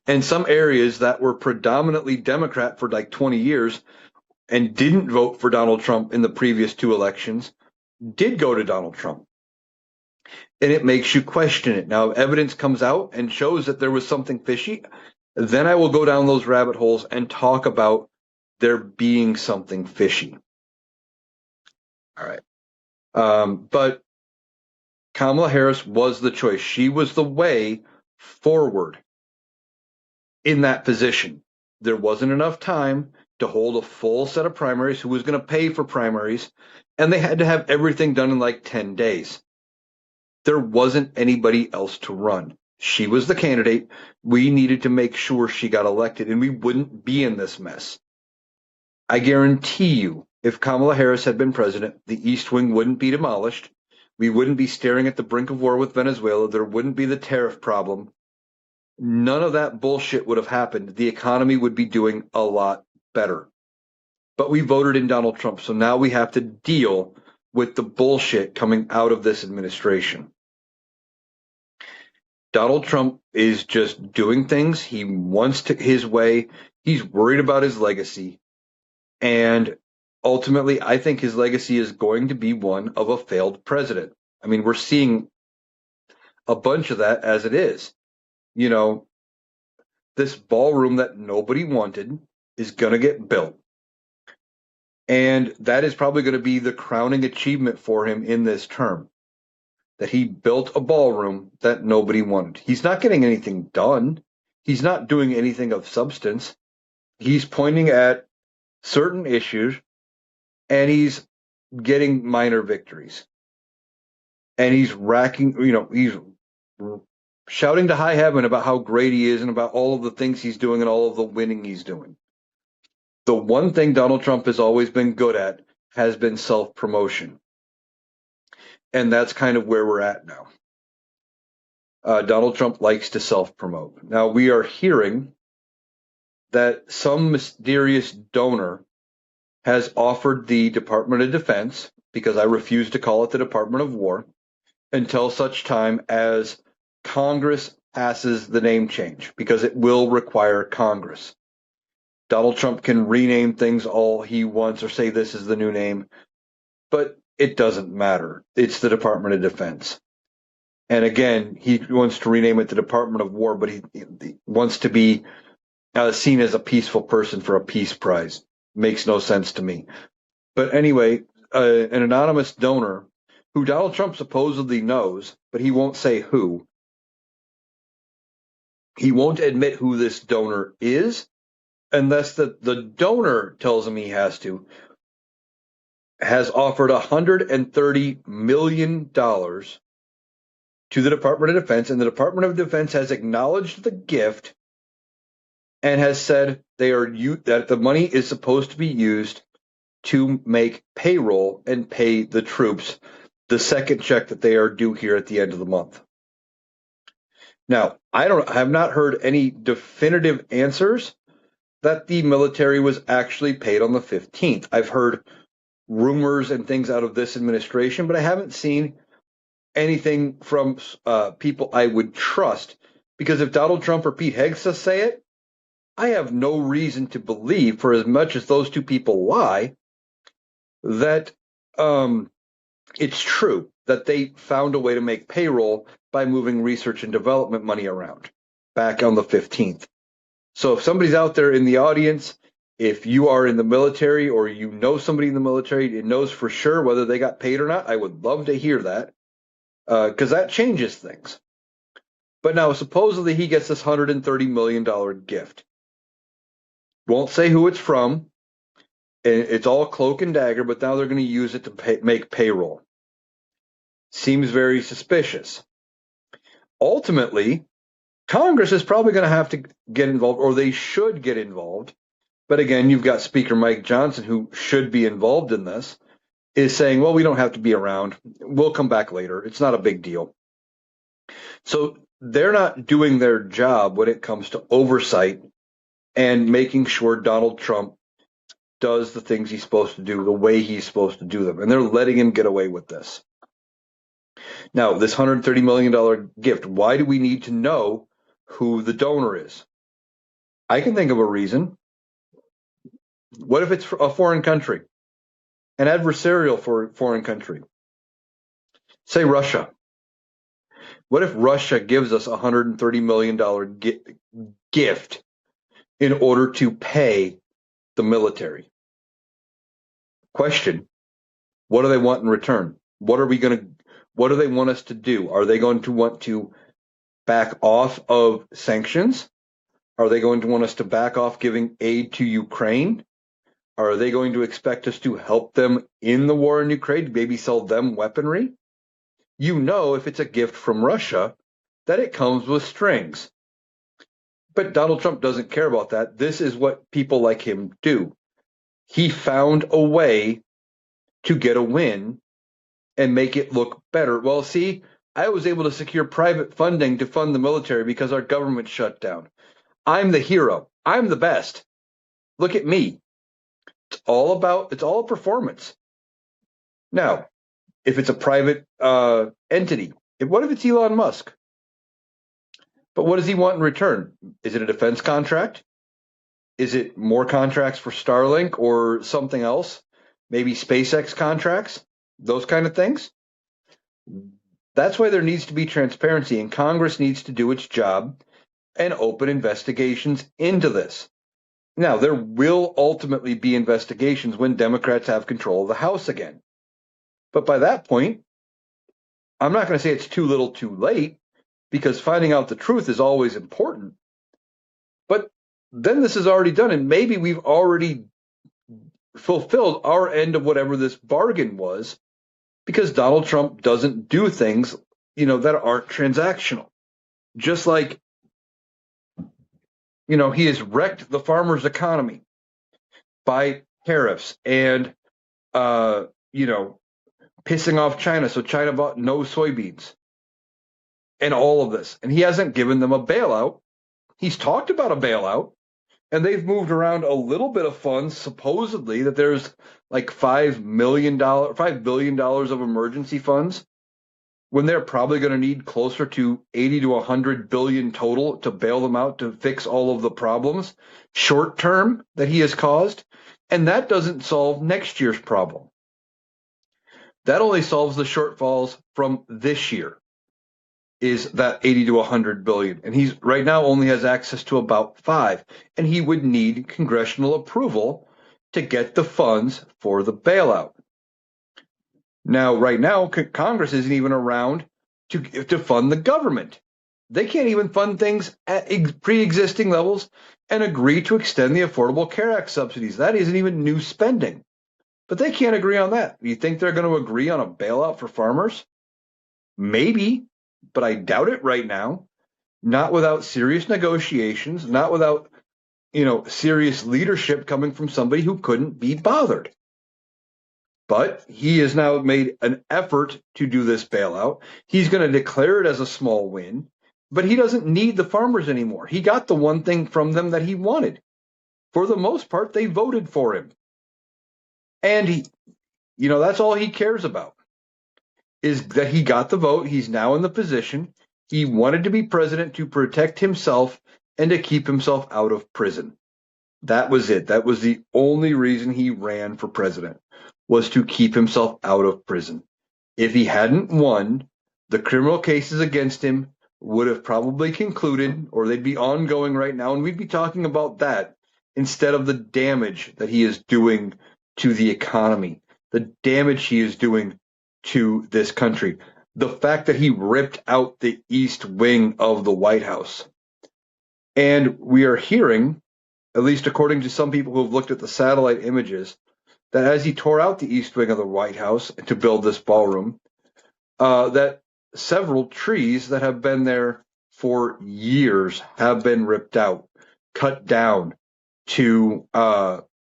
And some areas that were predominantly Democrat for like 20 years and didn't vote for Donald Trump in the previous 2 elections did go to Donald Trump. And it makes you question it. Now, if evidence comes out and shows that there was something fishy, then I will go down those rabbit holes and talk about there being something fishy. All right. But Kamala Harris was the choice. She was the way forward in that position. There wasn't enough time to hold a full set of primaries. Who was going to pay for primaries? And they had to have everything done in like 10 days. There wasn't anybody else to run. She was the candidate. We needed to make sure she got elected, and we wouldn't be in this mess. I guarantee you, if Kamala Harris had been president, the East Wing wouldn't be demolished. We wouldn't be staring at the brink of war with Venezuela. There wouldn't be the tariff problem. None of that bullshit would have happened. The economy would be doing a lot better. But we voted in Donald Trump, so now we have to deal with the bullshit coming out of this administration. Donald Trump is just doing things. He wants to his way. He's worried about his legacy. And ultimately, I think his legacy is going to be one of a failed president. I mean, we're seeing a bunch of that as it is. You know, this ballroom that nobody wanted is going to get built. And that is probably going to be the crowning achievement for him in this term, that he built a ballroom that nobody wanted. He's not getting anything done. He's not doing anything of substance. He's pointing at certain issues, and he's getting minor victories. And he's he's shouting to high heaven about how great he is and about all of the things he's doing and all of the winning he's doing. The one thing Donald Trump has always been good at has been self-promotion. And that's kind of where we're at now. Donald Trump likes to self-promote. Now, we are hearing that some mysterious donor has offered the Department of Defense, because I refuse to call it the Department of War, until such time as Congress passes the name change, because it will require Congress. Donald Trump can rename things all he wants or say this is the new name, but it doesn't matter. It's the Department of Defense. And again, he wants to rename it the Department of War, but he wants to be seen as a peaceful person for a peace prize. Makes no sense to me. But anyway, an anonymous donor who Donald Trump supposedly knows, but he won't say who. He won't admit who this donor is unless the donor tells him he has to, has offered $130 million to the Department of Defense, and the Department of Defense has acknowledged the gift and has said that the money is supposed to be used to make payroll and pay the troops the second check that they are due here at the end of the month. Now, I have not heard any definitive answers that the military was actually paid on the 15th. I've heard rumors and things out of this administration, but I haven't seen anything from people I would trust. Because if Donald Trump or Pete Hegseth say it, I have no reason to believe, for as much as those two people lie, that it's true that they found a way to make payroll by moving research and development money around back on the 15th. So if somebody's out there in the audience, if you are in the military or you know somebody in the military that knows for sure whether they got paid or not, I would love to hear that, because that changes things. But now supposedly he gets this $130 million gift. Won't say who it's from. It's all cloak and dagger, but now they're going to use it to make payroll. Seems very suspicious. Ultimately, Congress is probably going to have to get involved, or they should get involved. But again, you've got Speaker Mike Johnson, who should be involved in this, is saying, well, we don't have to be around. We'll come back later. It's not a big deal. So they're not doing their job when it comes to oversight and making sure Donald Trump does the things he's supposed to do the way he's supposed to do them. And they're letting him get away with this. Now, this $130 million gift, why do we need to know who the donor is? I can think of a reason. What if it's a foreign country, an adversarial foreign country? Say Russia. What if Russia gives us a $130 million gift in order to pay the military? Question, what do they want in return? What do they want us to do? Are they going to want to back off of sanctions? Are they going to want us to back off giving aid to Ukraine? Are they going to expect us to help them in the war in Ukraine, maybe sell them weaponry? You know, if it's a gift from Russia, that it comes with strings. But Donald Trump doesn't care about that. This is what people like him do. He found a way to get a win and make it look better. Well, see, I was able to secure private funding to fund the military because our government shut down. I'm the hero. I'm the best. Look at me. It's all performance. Now, if it's a private entity, what if it's Elon Musk? But what does he want in return? Is it a defense contract? Is it more contracts for Starlink or something else? Maybe SpaceX contracts? Those kind of things? That's why there needs to be transparency, and Congress needs to do its job and open investigations into this. Now, there will ultimately be investigations when Democrats have control of the House again. But by that point, I'm not going to say it's too little too late, because finding out the truth is always important. But then this is already done, and maybe we've already fulfilled our end of whatever this bargain was, because Donald Trump doesn't do things, that aren't transactional. Just like, he has wrecked the farmers' economy by tariffs and, pissing off China. So China bought no soybeans and all of this. And he hasn't given them a bailout. He's talked about a bailout, and they've moved around a little bit of funds, supposedly, that there's like $5 billion of emergency funds, when they're probably going to need closer to 80 to 100 billion total to bail them out to fix all of the problems short term that he has caused. And that doesn't solve next year's problem. That only solves the shortfalls from this year. is that 80 to 100 billion. And he's right now only has access to about 5. And he would need congressional approval to get the funds for the bailout. Now, right now, Congress isn't even around to fund the government. They can't even fund things at pre-existing levels and agree to extend the Affordable Care Act subsidies. That isn't even new spending. But they can't agree on that. You think they're going to agree on a bailout for farmers? Maybe, but I doubt it right now. Not without serious negotiations, not without, serious leadership coming from somebody who couldn't be bothered. But he has now made an effort to do this bailout. He's going to declare it as a small win, but he doesn't need the farmers anymore. He got the one thing from them that he wanted. For the most part, they voted for him. And that's all he cares about, is that he got the vote. He's now in the position. He wanted to be president to protect himself and to keep himself out of prison. That was it. That was the only reason he ran for president, was to keep himself out of prison. If he hadn't won, the criminal cases against him would have probably concluded, or they'd be ongoing right now, and we'd be talking about that instead of the damage that he is doing to the economy, the damage he is doing to this country, the fact that he ripped out the East Wing of the White House. And we are hearing, at least according to some people who have looked at the satellite images, that as he tore out the East Wing of the White House to build this ballroom, that several trees that have been there for years have been ripped out, cut down to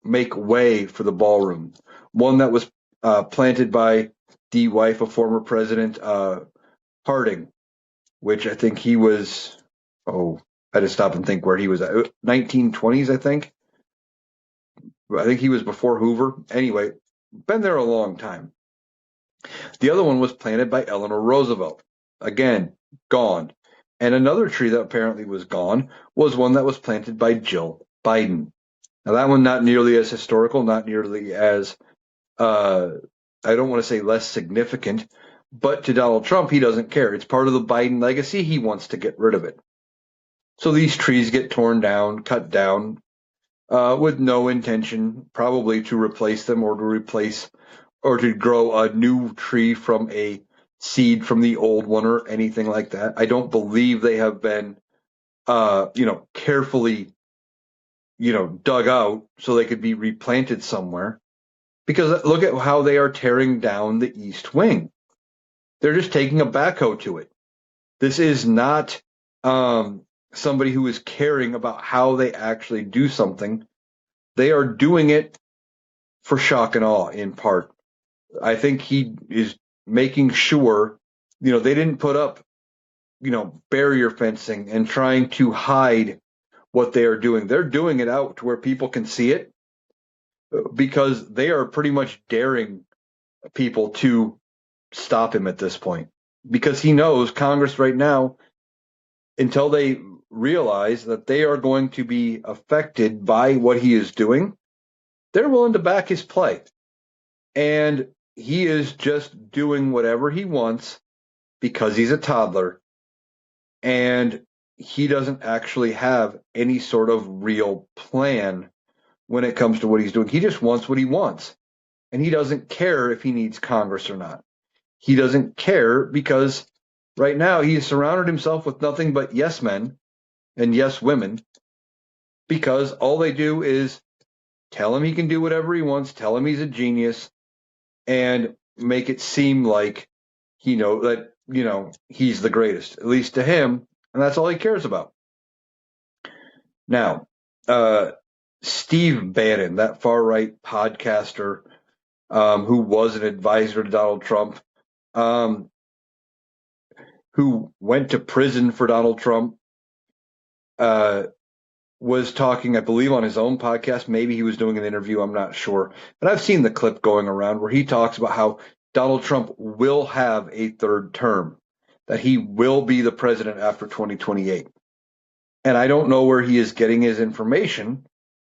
make way for the ballroom. One that was planted by the wife of former President Harding, which I think he was, I had to stop and think where he was at, 1920s, I think. I think he was before Hoover. Anyway, been there a long time. The other one was planted by Eleanor Roosevelt. Again, gone. And another tree that apparently was gone was one that was planted by Jill Biden. Now, that one not nearly as historical, not nearly as, I don't want to say less significant, but to Donald Trump, he doesn't care. It's part of the Biden legacy. He wants to get rid of it. So these trees get torn down, cut down, with no intention probably to replace them or to grow a new tree from a seed from the old one or anything like that. I don't believe they have been, carefully, dug out so they could be replanted somewhere. Because look at how they are tearing down the East Wing. They're just taking a backhoe to it. This is not somebody who is caring about how they actually do something. They are doing it for shock and awe, in part. I think he is making sure, they didn't put up, barrier fencing and trying to hide what they are doing. They're doing it out to where people can see it, because they are pretty much daring people to stop him at this point, because he knows Congress right now, until they realize that they are going to be affected by what he is doing, they're willing to back his play. And he is just doing whatever he wants because he's a toddler, and he doesn't actually have any sort of real plan when it comes to what he's doing. He just wants what he wants, and he doesn't care if he needs Congress or not. He doesn't care because right now he has surrounded himself with nothing but yes men and yes women, because all they do is tell him he can do whatever he wants, tell him he's a genius, and make it seem like he's the greatest, at least to him, and that's all he cares about. Now, Steve Bannon, that far-right podcaster who was an advisor to Donald Trump, who went to prison for Donald Trump, was talking, I believe, on his own podcast. Maybe he was doing an interview, I'm not sure. But I've seen the clip going around where he talks about how Donald Trump will have a third term, that he will be the president after 2028. And I don't know where he is getting his information,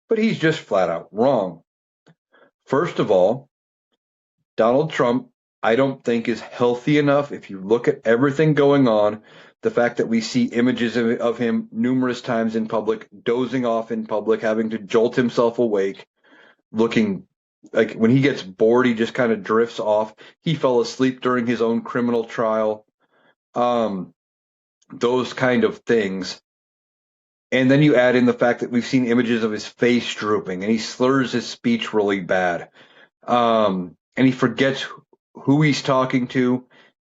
but he's just flat out wrong. First of all, Donald Trump I don't think is healthy enough. If you look at everything going on, the fact that we see images of him numerous times in public, dozing off in public, having to jolt himself awake, looking like when he gets bored, he just kind of drifts off. He fell asleep during his own criminal trial. Those kind of things. And then you add in the fact that we've seen images of his face drooping and he slurs his speech really bad. And he forgets who he's talking to,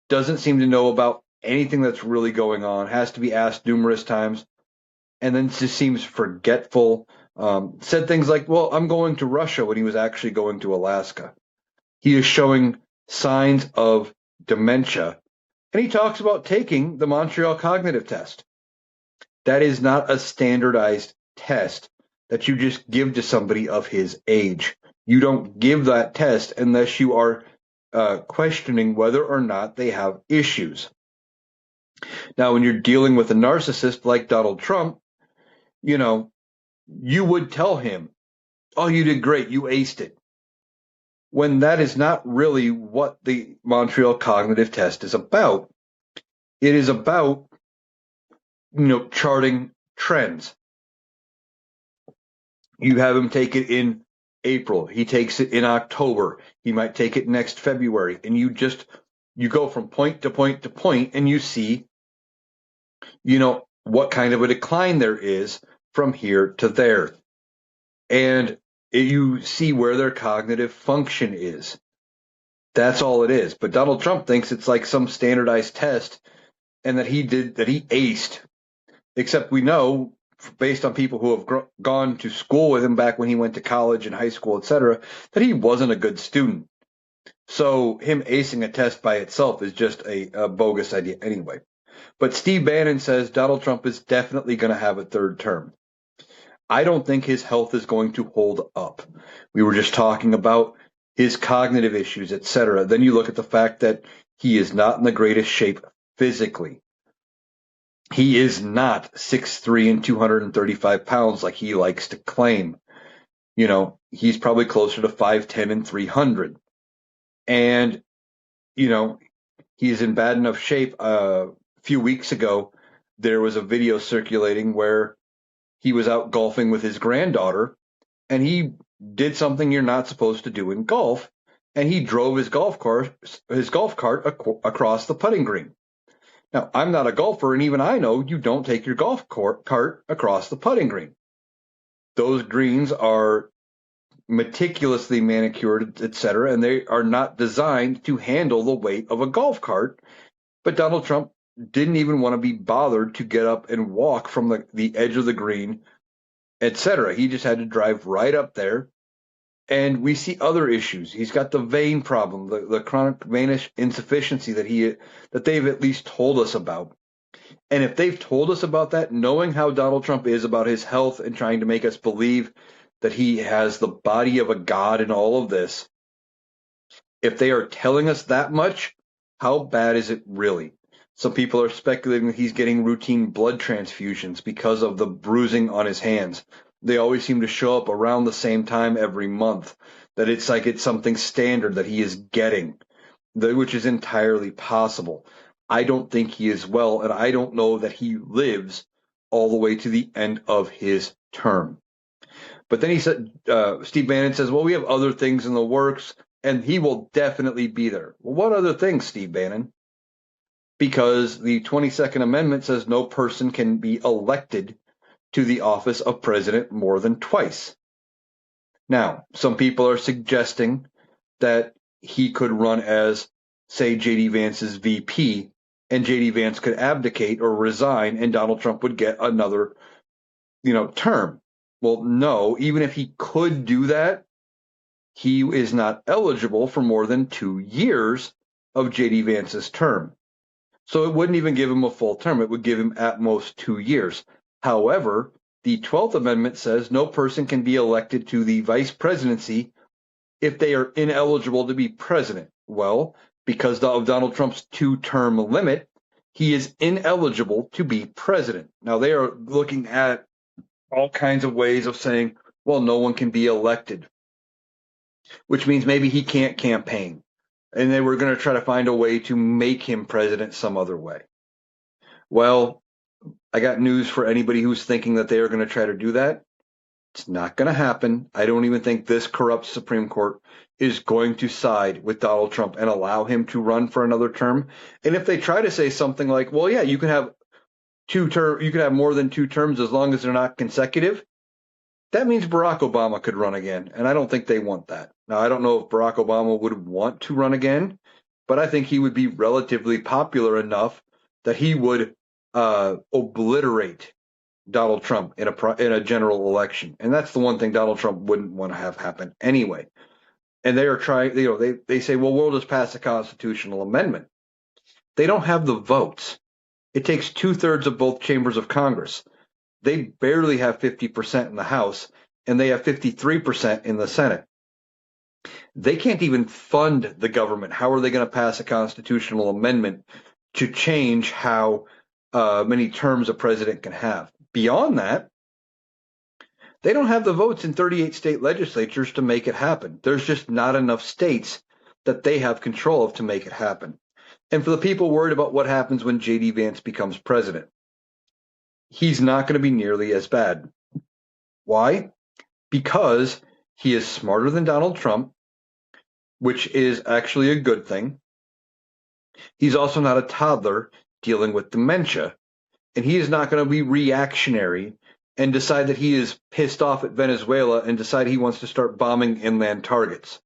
doesn't seem to know about anything that's really going on, has to be asked numerous times, and then just seems forgetful. Said things like, well, I'm going to Russia when he was actually going to Alaska. He is showing signs of dementia. And he talks about taking the Montreal Cognitive Test. That is not a standardized test that you just give to somebody of his age. You don't give that test unless you are questioning whether or not they have issues. Now, when you're dealing with a narcissist like Donald Trump, you would tell him, oh, you did great, you aced it. When that is not really what the Montreal Cognitive Test is about. It is about, charting trends. You have him take it in April. He takes it in October. He might take it next February. And you go from point to point to point and you see, what kind of a decline there is from here to there. And you see where their cognitive function is. That's all it is. But Donald Trump thinks it's like some standardized test and that he aced. Except we know, based on people who have gone to school with him back when he went to college and high school, etc., that he wasn't a good student. So him acing a test by itself is just a bogus idea anyway. But Steve Bannon says Donald Trump is definitely going to have a third term. I don't think his health is going to hold up. We were just talking about his cognitive issues, etc. Then you look at the fact that he is not in the greatest shape physically. He is not 6'3" and 235 pounds like he likes to claim. He's probably closer to 5'10" and 300. And, he's in bad enough shape. A few weeks ago, there was a video circulating where he was out golfing with his granddaughter, and he did something you're not supposed to do in golf, and he drove his golf cart across the putting green. Now, I'm not a golfer, and even I know you don't take your golf cart across the putting green. Those greens are meticulously manicured, etc., and they are not designed to handle the weight of a golf cart. But Donald Trump didn't even want to be bothered to get up and walk from the edge of the green, etc. He just had to drive right up there. And we see other issues. He's got the vein problem, the chronic venous insufficiency that they've at least told us about. And if they've told us about that, knowing how Donald Trump is about his health and trying to make us believe that he has the body of a god in all of this, if they are telling us that much, how bad is it really? Some people are speculating that he's getting routine blood transfusions because of the bruising on his hands. They always seem to show up around the same time every month, that it's like it's something standard that he is getting, which is entirely possible. I don't think he is well, and I don't know that he lives all the way to the end of his term. But then he said, Steve Bannon says, well, we have other things in the works, and he will definitely be there. Well, what other things, Steve Bannon? Because the 22nd Amendment says no person can be elected to the office of president more than twice. Now, some people are suggesting that he could run as, say, J.D. Vance's VP, and J.D. Vance could abdicate or resign, and Donald Trump would get another, term. Well, no, even if he could do that, he is not eligible for more than 2 years of J.D. Vance's term. So it wouldn't even give him a full term. It would give him at most 2 years. However, the 12th Amendment says no person can be elected to the vice presidency if they are ineligible to be president. Well, because of Donald Trump's 2-term limit, he is ineligible to be president. Now, they are looking at all kinds of ways of saying, well, no one can be elected, which means maybe he can't campaign. and they were going to try to find a way to make him president some other way. Well, I got news for anybody who's thinking that they are going to try to do that. It's not going to happen. I don't even think this corrupt Supreme Court is going to side with Donald Trump and allow him to run for another term. And if they try to say something like, well, yeah, you can have you can have more than 2 terms as long as they're not consecutive, that means Barack Obama could run again. And I don't think they want that. Now, I don't know if Barack Obama would want to run again, but I think he would be relatively popular enough that he would obliterate Donald Trump in a general election. And that's the one thing Donald Trump wouldn't want to have happen anyway. And they are trying, they say, well, we'll just pass a constitutional amendment. They don't have the votes. It takes 2/3 of both chambers of Congress. They barely have 50% in the House, and they have 53% in the Senate. They can't even fund the government. How are they going to pass a constitutional amendment to change how many terms a president can have? Beyond that, they don't have the votes in 38 state legislatures to make it happen. There's just not enough states that they have control of to make it happen. And for the people worried about what happens when J.D. Vance becomes president, he's not going to be nearly as bad. Why? Because he is smarter than Donald Trump, which is actually a good thing. He's also not a toddler dealing with dementia, and he is not going to be reactionary and decide that he is pissed off at Venezuela and decide he wants to start bombing inland targets.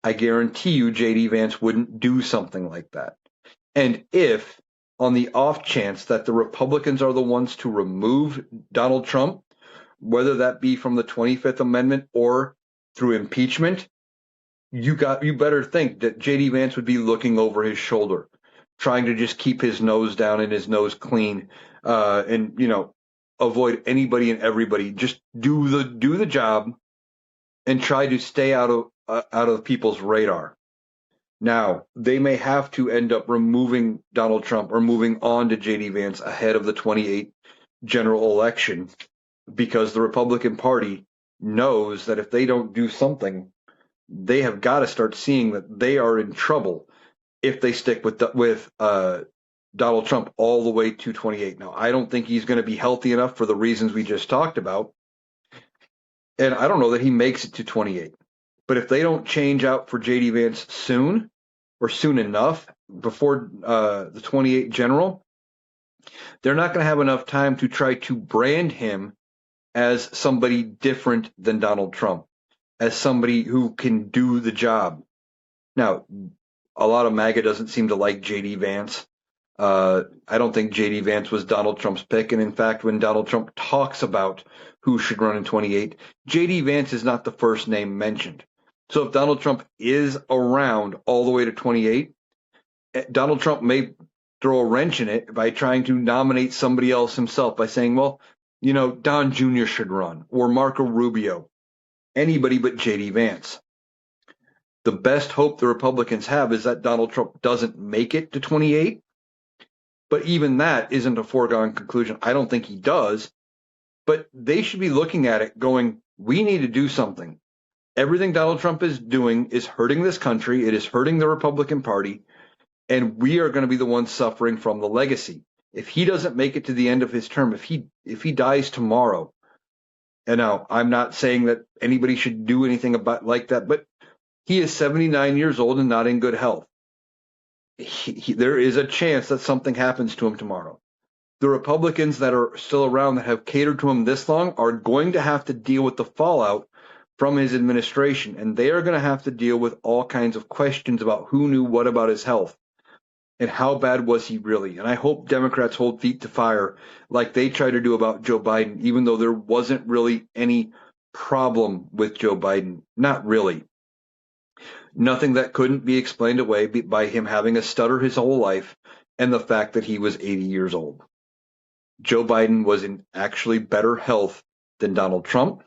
I guarantee you J.D. Vance wouldn't do something like that. And if, on the off chance that the Republicans are the ones to remove Donald Trump, whether that be from the 25th Amendment or through impeachment, you better think that J.D. Vance would be looking over his shoulder, trying to just keep his nose down and his nose clean, and avoid anybody and everybody. Just do the job and try to stay out of people's radar. Now, they may have to end up removing Donald Trump or moving on to J.D. Vance ahead of the 28 general election, because the Republican Party knows that if they don't do something, they have got to start seeing that they are in trouble if they stick with Donald Trump all the way to 28. Now, I don't think he's going to be healthy enough for the reasons we just talked about, and I don't know that he makes it to 28. But if they don't change out for J.D. Vance soon, or soon enough before the 28 general, they're not going to have enough time to try to brand him as somebody different than Donald Trump, as somebody who can do the job. Now, a lot of MAGA doesn't seem to like J.D. Vance. I don't think J.D. Vance was Donald Trump's pick. And in fact, when Donald Trump talks about who should run in 28, J.D. Vance is not the first name mentioned. So if Donald Trump is around all the way to 28, Donald Trump may throw a wrench in it by trying to nominate somebody else himself by saying, well, Don Jr. should run, or Marco Rubio, anybody but J.D. Vance. The best hope the Republicans have is that Donald Trump doesn't make it to 28. But even that isn't a foregone conclusion. I don't think he does. But they should be looking at it going, we need to do something. Everything Donald Trump is doing is hurting this country. It is hurting the Republican Party. And we are going to be the ones suffering from the legacy. If he doesn't make it to the end of his term, if he dies tomorrow, and now I'm not saying that anybody should do anything like that, but he is 79 years old and not in good health. There is a chance that something happens to him tomorrow. The Republicans that are still around that have catered to him this long are going to have to deal with the fallout from his administration, and they are going to have to deal with all kinds of questions about who knew what about his health and how bad was he really. And I hope Democrats hold feet to fire like they try to do about Joe Biden, even though there wasn't really any problem with Joe Biden. Not really. Nothing that couldn't be explained away by him having a stutter his whole life and the fact that he was 80 years old. Joe Biden was in actually better health than Donald Trump.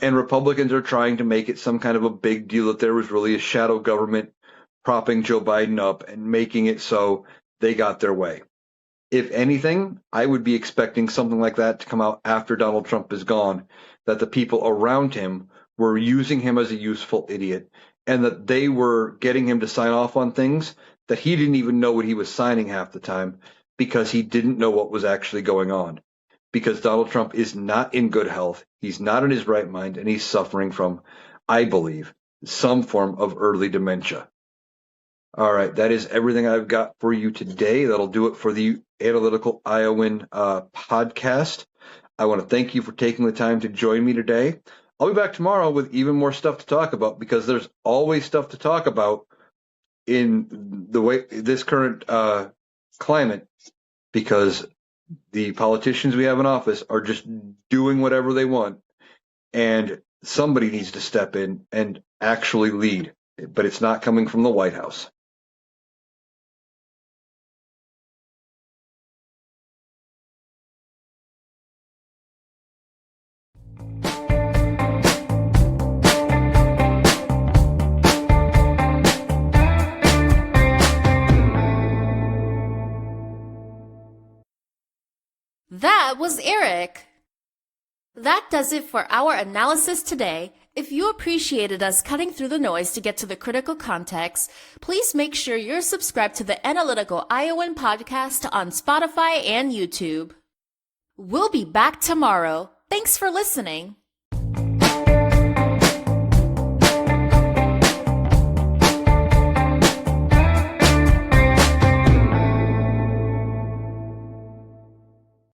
And Republicans are trying to make it some kind of a big deal that there was really a shadow government propping Joe Biden up and making it so they got their way. If anything, I would be expecting something like that to come out after Donald Trump is gone, that the people around him were using him as a useful idiot and that they were getting him to sign off on things that he didn't even know what he was signing half the time because he didn't know what was actually going on. Because Donald Trump is not in good health, he's not in his right mind, and he's suffering from, I believe, some form of early dementia. All right, that is everything I've got for you today. That'll do it for the Analytical Iowan podcast. I want to thank you for taking the time to join me today. I'll be back tomorrow with even more stuff to talk about because there's always stuff to talk about in the way this current climate, because the politicians we have in office are just doing whatever they want, and somebody needs to step in and actually lead, but it's not coming from the White House. That was Eric. That does it for our analysis today. If you appreciated us cutting through the noise to get to the critical context, please make sure you're subscribed to the Analytical Iowan podcast on Spotify and YouTube. We'll be back tomorrow. Thanks for listening.